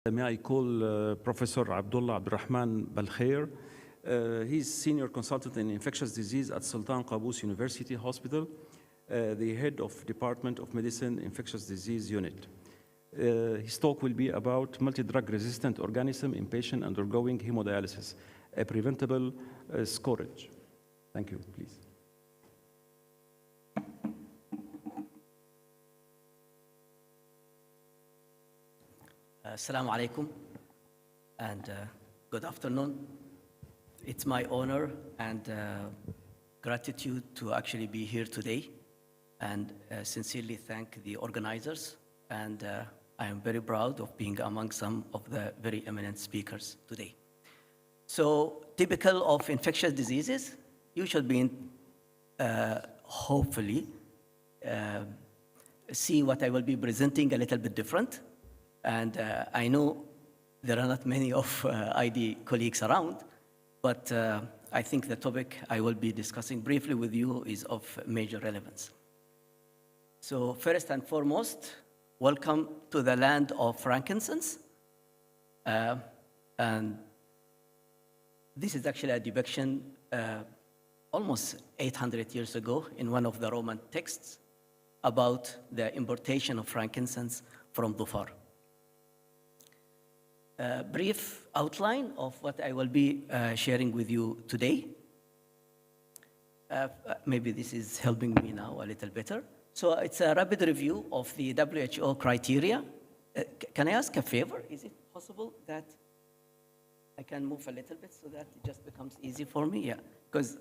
May I call Professor Abdullah Abdurrahman Balkhair. He's Senior Consultant in Infectious Disease at Sultan Qaboos University Hospital, the head of Department of Medicine Infectious Disease Unit. His talk will be about multi-drug resistant organism in patient undergoing hemodialysis, a preventable scourage. Thank you, please. Assalamu alaikum and good afternoon. It's my honor and gratitude to actually be here today and sincerely thank the organizers, and I am very proud of being among some of the very eminent speakers today. So typical of infectious diseases, you should be hopefully see what I will be presenting a little bit different. And I know there are not many of ID colleagues around, but I think the topic I will be discussing briefly with you is of major relevance. So first and foremost, welcome to the land of frankincense. And this is actually a depiction almost 800 years ago in one of the Roman texts about the importation of frankincense from Dhofar. Brief outline of what I will be sharing with you today. Maybe this is helping me now a little better. So it's a rapid review of the WHO criteria. Can I ask a favor? Is it possible that I can move a little bit so that it just becomes easy for me? Yeah, because,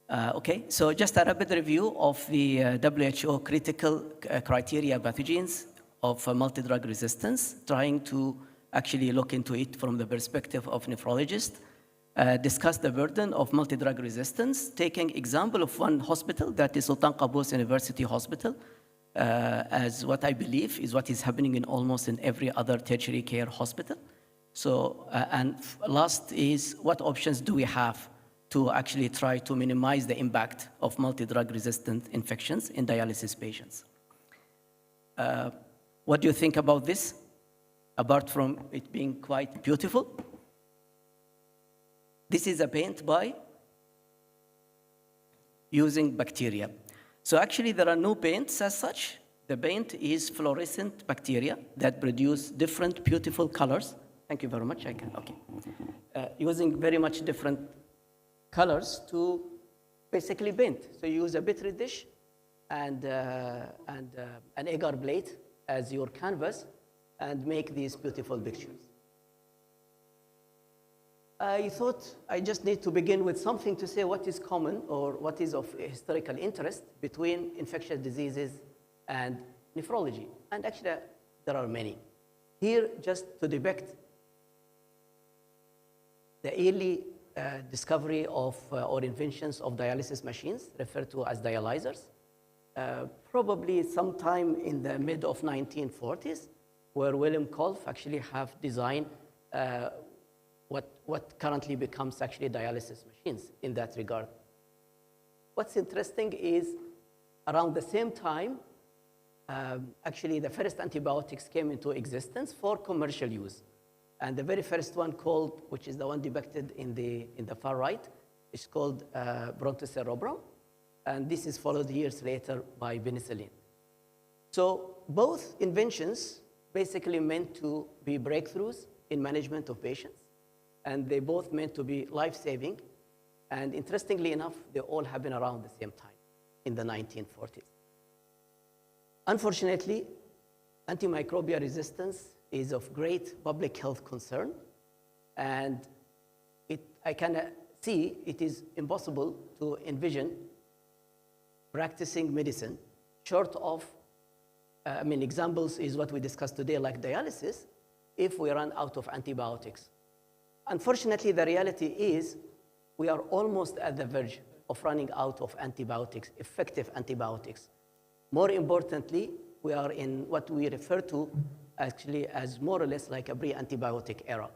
okay. So just a rapid review of the WHO critical criteria pathogens of multi-drug resistance, trying to actually look into it from the perspective of nephrologists, discuss the burden of multi-drug resistance, taking example of one hospital, that is Sultan Qaboos University Hospital, as what I believe is what is happening in almost in every other tertiary care hospital. So, and last is what options do we have to actually try to minimize the impact of multi-drug resistant infections in dialysis patients. What do you think about this? Apart from it being quite beautiful. This is a paint by using bacteria. So actually there are no paints as such. The paint is fluorescent bacteria that produce different beautiful colors. Thank you very much, I can, okay. Using very much different colors to basically paint. So you use a petri dish and an agar plate as your canvas, and make these beautiful pictures. I thought I just need to begin with something to say what is common or what is of historical interest between infectious diseases and nephrology. And actually, there are many. Here, just to depict the early discovery of or inventions of dialysis machines, referred to as dialyzers, probably sometime in the mid of 1940s, where William Kolff actually have designed what currently becomes actually dialysis machines in that regard. What's interesting is around the same time, actually the first antibiotics came into existence for commercial use. And the very first one called, which is the one depicted in the far right, is called brontocerobrum. And this is followed years later by penicillin. So both inventions basically meant to be breakthroughs in management of patients, and they both meant to be life-saving, and interestingly enough, they all happened around the same time, in the 1940s. Unfortunately, antimicrobial resistance is of great public health concern, and I can see it is impossible to envision practicing medicine short of examples is what we discussed today, like dialysis, if we run out of antibiotics. Unfortunately, the reality is we are almost at the verge of running out of antibiotics, effective antibiotics. More importantly, we are in what we refer to actually as more or less like a pre-antibiotic era.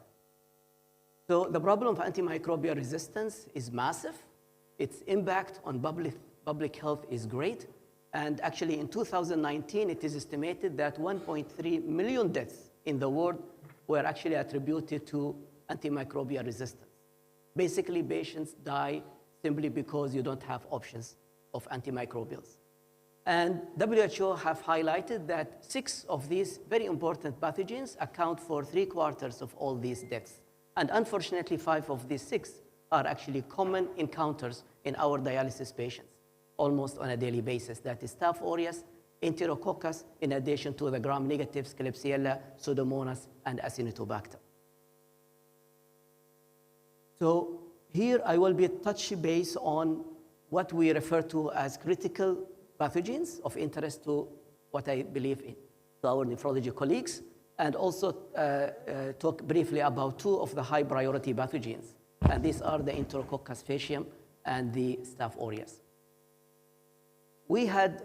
So the problem of antimicrobial resistance is massive. Its impact on public health is great. And actually in 2019, it is estimated that 1.3 million deaths in the world were actually attributed to antimicrobial resistance. Basically, patients die simply because you don't have options of antimicrobials. And WHO have highlighted that 6 of these very important pathogens account for 3/4 of all these deaths. And unfortunately, 5 of these 6 are actually common encounters in our dialysis patients, almost on a daily basis. That is Staph aureus, Enterococcus, in addition to the gram-negatives, Klebsiella, Pseudomonas, and Acinetobacter. So here I will be touching base on what we refer to as critical pathogens of interest to what I believe in, to our nephrology colleagues, and also talk briefly about 2 of the high priority pathogens. And these are the Enterococcus faecium and the Staph aureus. We had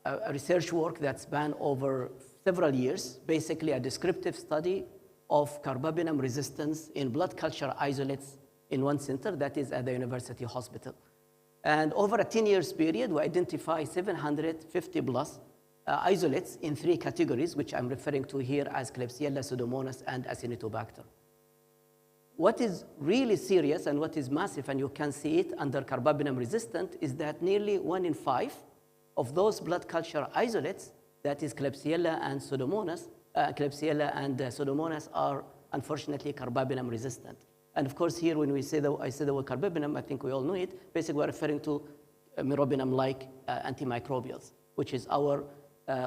a research work that spanned over several years, basically a descriptive study of carbapenem resistance in blood culture isolates in one center, that is at the University Hospital. And over a 10 years period, we identified 750 plus isolates in 3 categories, which I'm referring to here as Klebsiella, Pseudomonas, and Acinetobacter. What is really serious and what is massive, and you can see it under carbapenem resistant, is that nearly 1 in 5 of those blood culture isolates, that is Klebsiella and Pseudomonas, are unfortunately carbapenem resistant. And of course, here when I say the word carbapenem, I think we all know it. Basically, we're referring to meropenem-like antimicrobials, which is our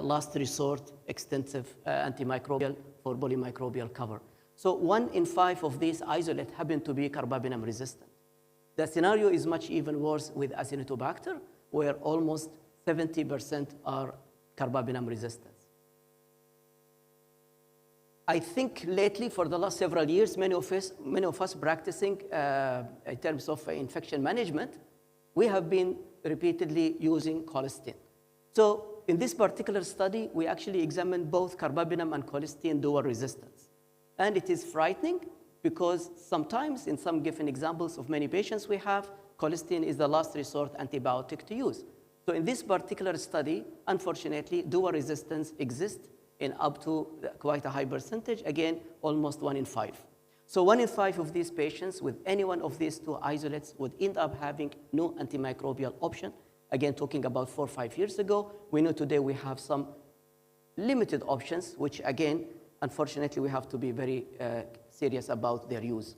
last resort extensive antimicrobial for polymicrobial cover. So 1 in 5 of these isolates happen to be carbapenem resistant. The scenario is much even worse with Acinetobacter, where almost 70% are carbapenem resistant. I think lately, for the last several years, many of us practicing in terms of infection management, we have been repeatedly using colistin. So in this particular study, we actually examined both carbapenem and colistin dual resistance. And it is frightening because sometimes, in some given examples of many patients we have, colistin is the last resort antibiotic to use. So in this particular study, unfortunately, dual resistance exists in up to quite a high percentage, again, almost 1 in 5. So 1 in 5 of these patients with any one of these 2 isolates would end up having no antimicrobial option. Again, talking about 4 or 5 years ago, we know today we have some limited options, which again, unfortunately, we have to be very serious about their use.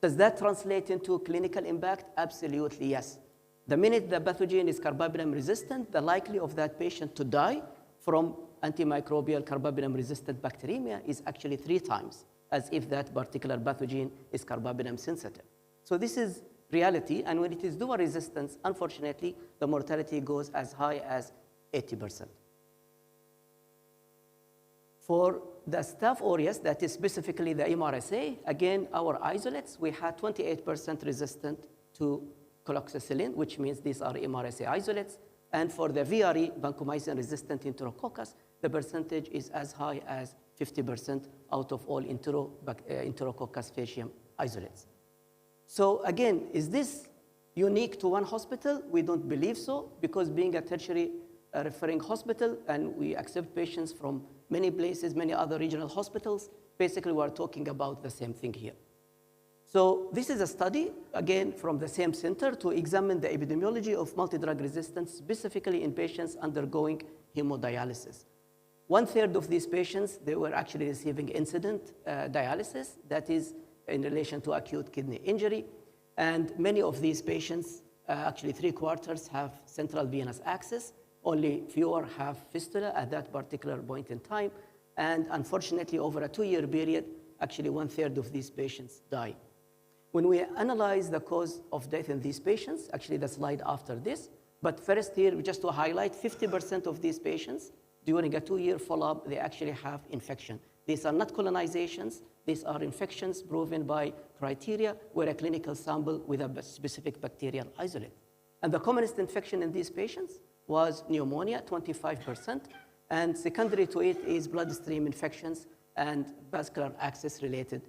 Does that translate into clinical impact? Absolutely, yes. The minute the pathogen is carbapenem resistant, the likelihood of that patient to die from antimicrobial carbapenem resistant bacteremia is actually 3 times as if that particular pathogen is carbapenem sensitive. So this is reality, and when it is dual resistance, unfortunately, the mortality goes as high as 80%. For the Staph aureus, that is specifically the MRSA, again, our isolates, we had 28% resistant to coloxacillin, which means these are MRSA isolates. And for the VRE, vancomycin-resistant Enterococcus, the percentage is as high as 50% out of all Enterococcus faecium isolates. So again, is this unique to one hospital? We don't believe so, because being a tertiary referring hospital, and we accept patients from many places, many other regional hospitals, basically we're talking about the same thing here. So this is a study, again, from the same center to examine the epidemiology of multi-drug resistance, specifically in patients undergoing hemodialysis. 1/3 of these patients, they were actually receiving incident dialysis, that is in relation to acute kidney injury. And many of these patients, actually 3/4 have central venous access, only fewer have fistula at that particular point in time. And unfortunately, over a 2-year period, actually 1/3 of these patients die. When we analyze the cause of death in these patients, actually the slide after this, but first here, just to highlight, 50% of these patients, during a 2-year follow-up, they actually have infection. These are not colonizations, these are infections proven by criteria where a clinical sample with a specific bacterial isolate. And the commonest infection in these patients was pneumonia, 25%, and secondary to it is bloodstream infections and vascular access-related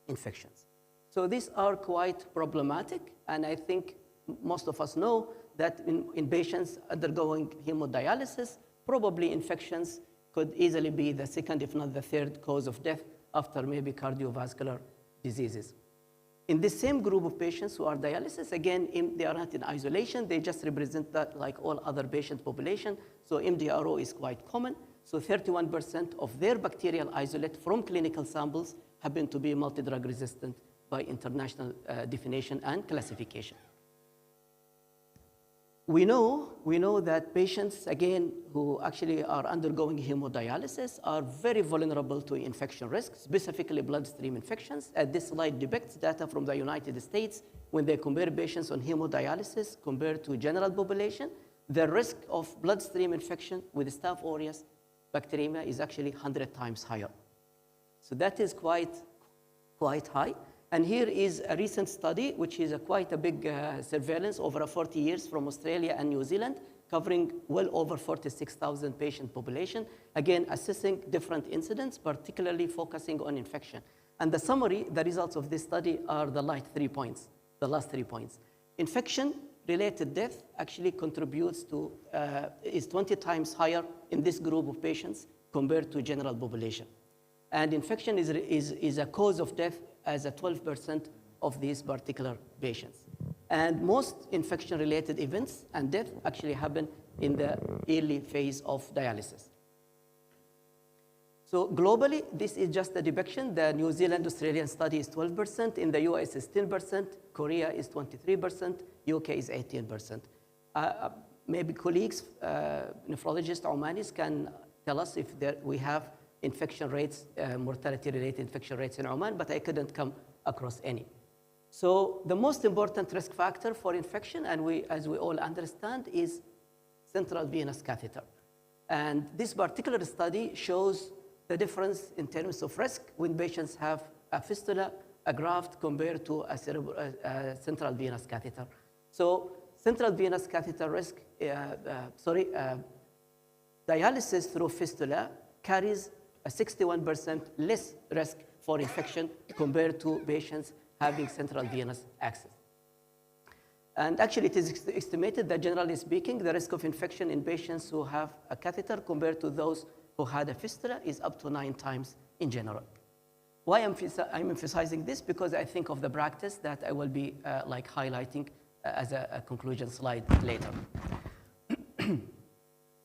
infections. So these are quite problematic, and I think most of us know that in patients undergoing hemodialysis, probably infections could easily be the second, if not the third, cause of death after maybe cardiovascular diseases. In the same group of patients who are dialysis, again, they are not in isolation. They just represent that like all other patient population. So MDRO is quite common. So 31% of their bacterial isolate from clinical samples happen to be multi-drug resistant by international definition and classification. We know that patients, again, who actually are undergoing hemodialysis are very vulnerable to infection risks, specifically bloodstream infections. This slide depicts data from the United States when they compare patients on hemodialysis compared to general population. The risk of bloodstream infection with Staph aureus bacteremia is actually 100 times higher. So that is quite high. And here is a recent study, which is quite a big surveillance over 40 years from Australia and New Zealand, covering well over 46,000 patient population, again, assessing different incidents, particularly focusing on infection. And the summary, the results of this study are the last 3 points. Infection-related death actually contributes to, is 20 times higher in this group of patients compared to general population. And infection is a cause of death as a 12% of these particular patients. And most infection-related events and death actually happen in the early phase of dialysis. So globally, this is just a depiction. The New Zealand-Australian study is 12%. In the US is 10%. Korea is 23%. UK is 18%. Maybe colleagues, nephrologists, Omanis can tell us if we have infection rates, mortality-related infection rates in Oman, but I couldn't come across any. So the most important risk factor for infection, and as we all understand, is central venous catheter. And this particular study shows the difference in terms of risk when patients have a fistula, a graft, compared to a central venous catheter. So central venous catheter risk, dialysis through fistula carries a 61% less risk for infection compared to patients having central venous access. And actually, it is estimated that generally speaking, the risk of infection in patients who have a catheter compared to those who had a fistula is up to 9 times in general. Why I'm emphasizing this? Because I think of the practice that I will be highlighting as a conclusion slide later.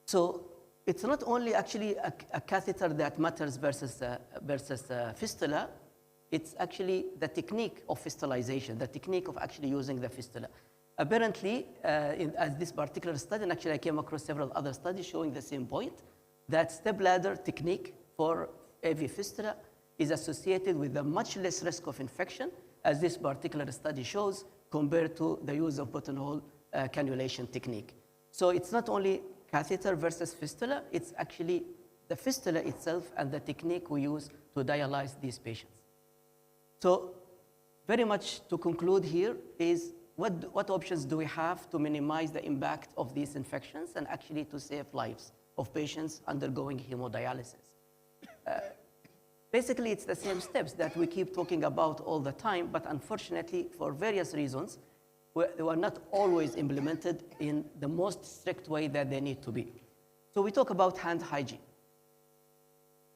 So it's not only actually a catheter that matters versus fistula, it's actually the technique of fistulization, the technique of actually using the fistula. Apparently, as this particular study, and actually I came across several other studies showing the same point, that stepladder technique for AV fistula is associated with a much less risk of infection, as this particular study shows, compared to the use of buttonhole cannulation technique. So it's not only catheter versus fistula, it's actually the fistula itself and the technique we use to dialyze these patients. So very much to conclude here is what options do we have to minimize the impact of these infections and actually to save lives of patients undergoing hemodialysis? Basically, it's the same steps that we keep talking about all the time, but unfortunately, for various reasons, they were not always implemented in the most strict way that they need to be. So we talk about hand hygiene,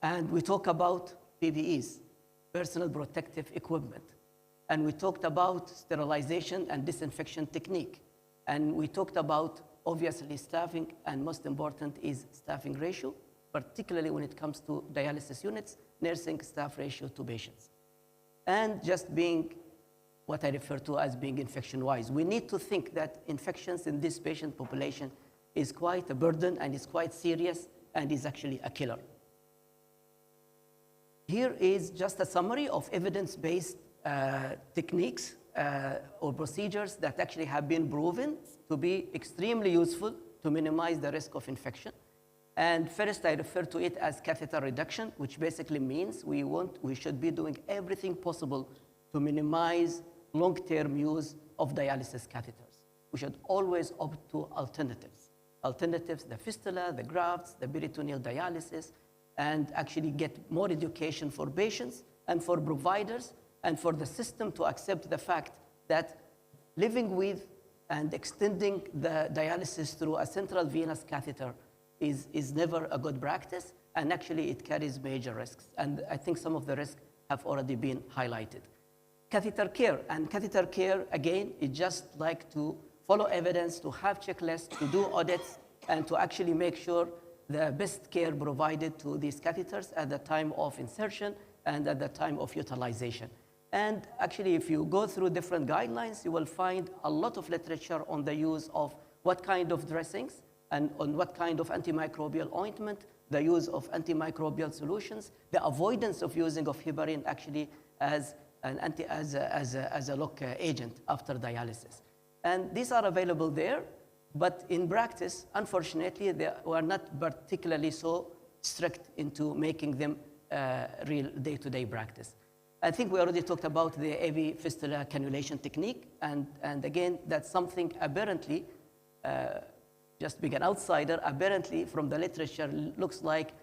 and we talk about PPEs, personal protective equipment, and we talked about sterilization and disinfection technique, and we talked about, obviously, staffing, and most important is staffing ratio, particularly when it comes to dialysis units, nursing staff ratio to patients. And just being what I refer to as being infection-wise. We need to think that infections in this patient population is quite a burden and is quite serious and is actually a killer. Here is just a summary of evidence-based techniques or procedures that actually have been proven to be extremely useful to minimize the risk of infection. And first, I refer to it as catheter reduction, which basically means we should be doing everything possible to minimize long-term use of dialysis catheters. We should always opt to alternatives. Alternatives, the fistula, the grafts, the peritoneal dialysis, and actually get more education for patients and for providers and for the system to accept the fact that living with and extending the dialysis through a central venous catheter is never a good practice, and actually it carries major risks. And I think some of the risks have already been highlighted. Catheter care, and catheter care, again, is just like to follow evidence, to have checklists, to do audits, and to actually make sure the best care provided to these catheters at the time of insertion and at the time of utilization. And actually, if you go through different guidelines, you will find a lot of literature on the use of what kind of dressings and on what kind of antimicrobial ointment, the use of antimicrobial solutions, the avoidance of using of heparin actually as a lock agent after dialysis. And these are available there, but in practice, unfortunately, they are not particularly so strict into making them real day-to-day practice. I think we already talked about the AV fistula cannulation technique, and again, that's something apparently, just being an outsider, apparently from the literature, looks like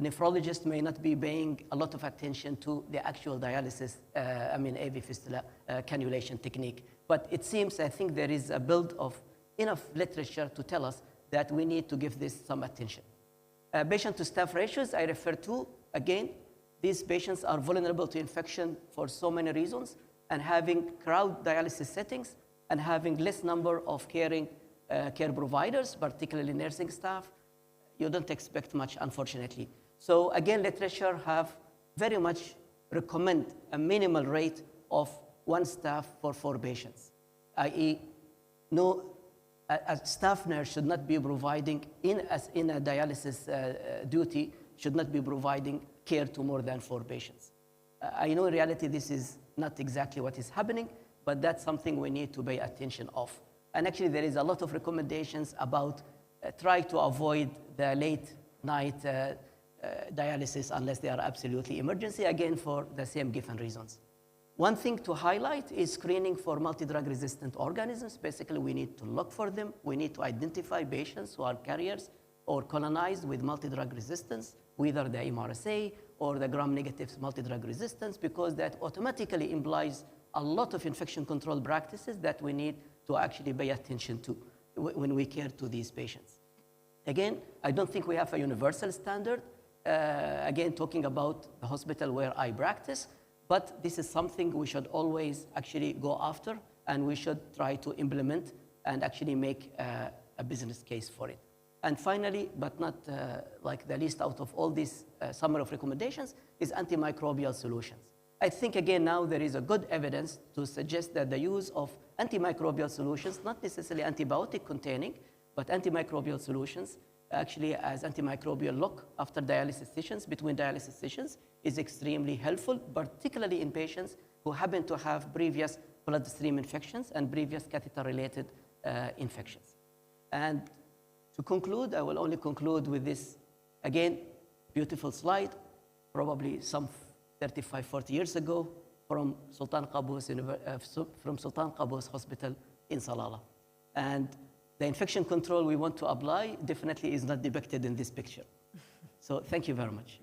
nephrologists may not be paying a lot of attention to the actual dialysis, AV fistula cannulation technique. But it seems, I think there is a build of enough literature to tell us that we need to give this some attention. Patient-to-staff ratios I refer to, again, these patients are vulnerable to infection for so many reasons, and having crowd dialysis settings and having less number of care providers, particularly nursing staff, you don't expect much, unfortunately. So again, literature have very much recommend a minimal rate of 1 staff for 4 patients, i.e. a staff nurse should not be providing, in a dialysis duty, should not be providing care to more than 4 patients. I know in reality this is not exactly what is happening, but that's something we need to pay attention of. And actually there is a lot of recommendations about try to avoid the late night dialysis unless they are absolutely emergency, again for the same given reasons. One thing to highlight is screening for multi-drug resistant organisms. Basically, we need to look for them. We need to identify patients who are carriers or colonized with multi-drug resistance, whether the MRSA or the gram-negative multi-drug resistance, because that automatically implies a lot of infection control practices that we need to actually pay attention to when we care to these patients. Again, I don't think we have a universal standard. Again, talking about the hospital where I practice, but this is something we should always actually go after, and we should try to implement and actually make a business case for it. And finally, but not like the least out of all these summary of recommendations, is antimicrobial solutions. I think, again, now there is a good evidence to suggest that the use of antimicrobial solutions, not necessarily antibiotic containing, but antimicrobial solutions, actually as antimicrobial lock after dialysis sessions, between dialysis sessions, is extremely helpful, particularly in patients who happen to have previous bloodstream infections and previous catheter-related infections. And to conclude, I will only conclude with this, again, beautiful slide, probably some 35, 40 years ago, from Sultan Qaboos Hospital in Salalah. And the infection control we want to apply definitely is not depicted in this picture. So thank you very much.